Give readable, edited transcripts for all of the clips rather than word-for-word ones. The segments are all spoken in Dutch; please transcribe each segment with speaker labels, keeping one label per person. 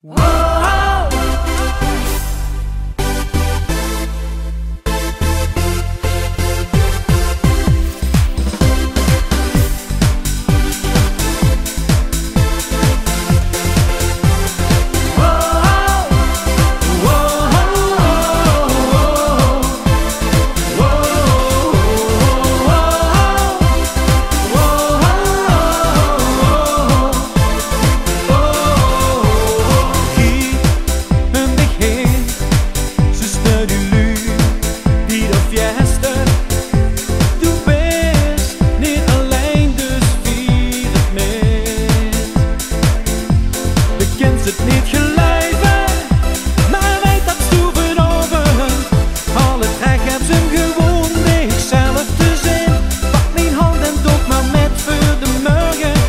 Speaker 1: Wow!
Speaker 2: Het niet geluiden, maar weet dat stoeven over. Alle trek heb ze gewoon niet zelf te zijn. Pak mijn hand en doe maar met voor de morgen.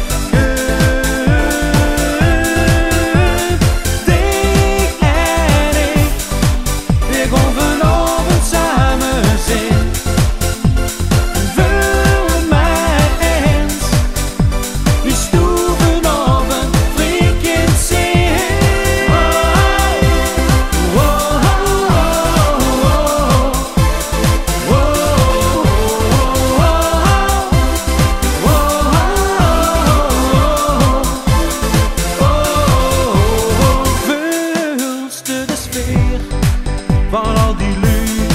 Speaker 2: Dich en ik, we gaan vanavond samen zijn. Vul mij eens, die stoeven over, freaking zin. Van al die lui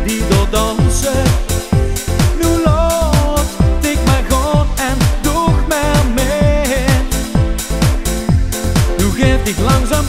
Speaker 2: die door dansen, nu laat ik maar gaan en doe maar mee. Nu geef ik langzaam